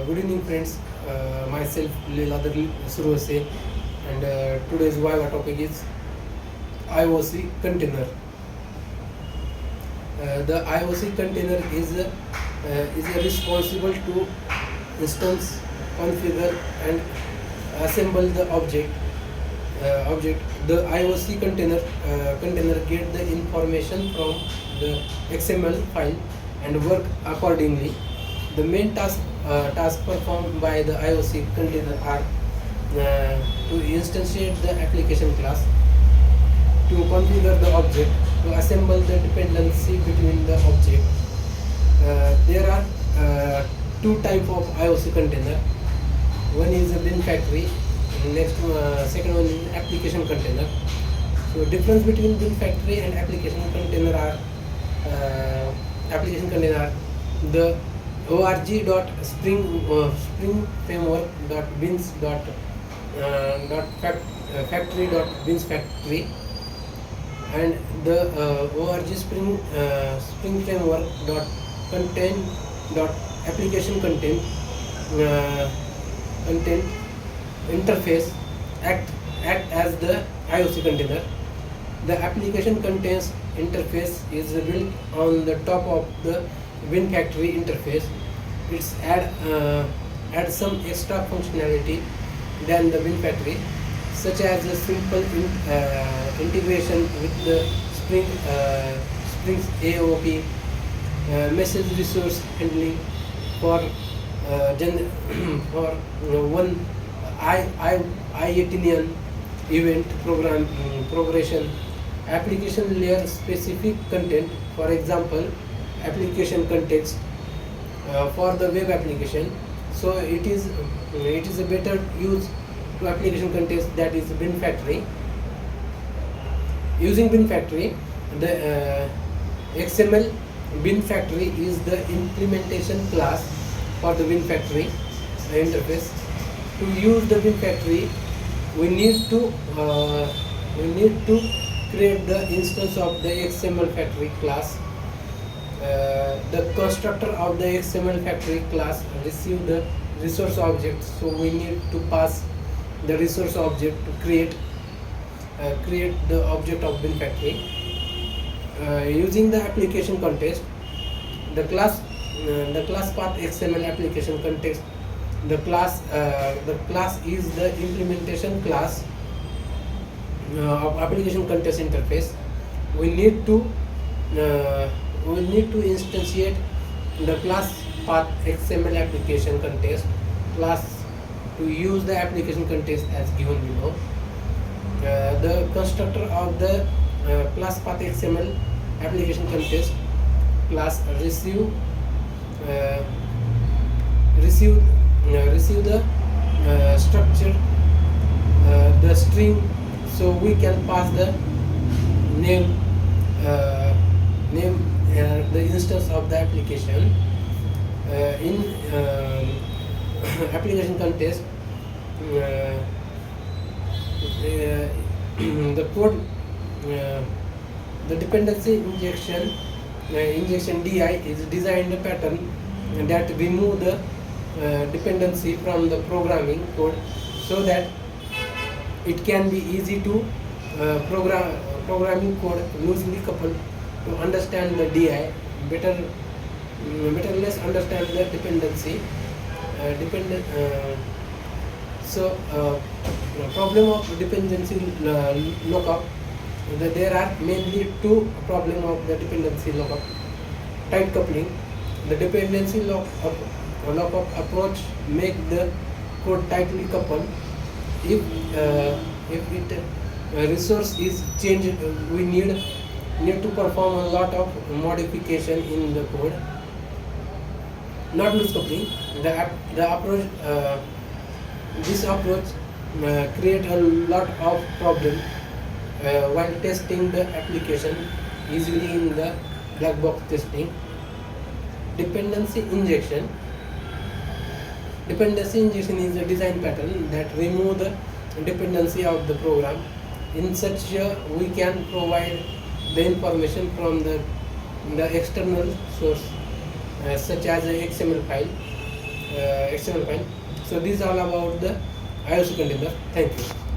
Good evening, friends. Myself Leeladhar Survase, and today's Viva topic is IOC container. The IOC container is responsible to instance, configure, and assemble the object. The IOC container get the information from the XML file and work accordingly. The main task performed by the IOC container are to instantiate the application class, to configure the object, to assemble the dependency between the object. There are two types of IOC container. One is a bin factory. Second one is application container. So difference between bin factory and application container are the org.spring framework.bins.factory.bins factory, and the org spring framework .application content interface act as the IOC container. The application contains interface is built on the top of the bin factory interface. It's add some extra functionality than the bin factory, such as a simple integration with the Spring's AOP, message resource handling for one IETinian event progression, application layer specific content, for example application context for the web application. So it is a better use to application context, that is bin factory. Using bin factory, the XML bin factory is the implementation class for the bin factory interface. To use the bin factory, we need to create the instance of the XML factory class. The constructor of the XML factory class receive the resource object, so we need to pass the resource object to create the object of bin factory. Using the application context, the class path XML application context. The class is the implementation class of application context interface. We need to instantiate the class path XML application context class to use the application context as given below. The constructor of the class path XML application context class receive the structure, the string, so we can pass the name the instance of the application. In application context, the code, the dependency injection DI is designed a pattern that remove the dependency from the programming code, so that it can be easy to programming code loosely coupled to understand the DI better less understand the dependency problem of dependency lookup. There are mainly two problem of the dependency lookup: tight coupling. The dependency lookup approach make the code tightly coupled. If resource is changed, we need to perform a lot of modification in the code. Not loose coupling. This approach create a lot of problem while testing the application easily in the black box testing. Dependency injection is a design pattern that remove the dependency of the program. In such we can provide the information from the external source such as a XML file. XML file. So this is all about the IOC container. Thank you.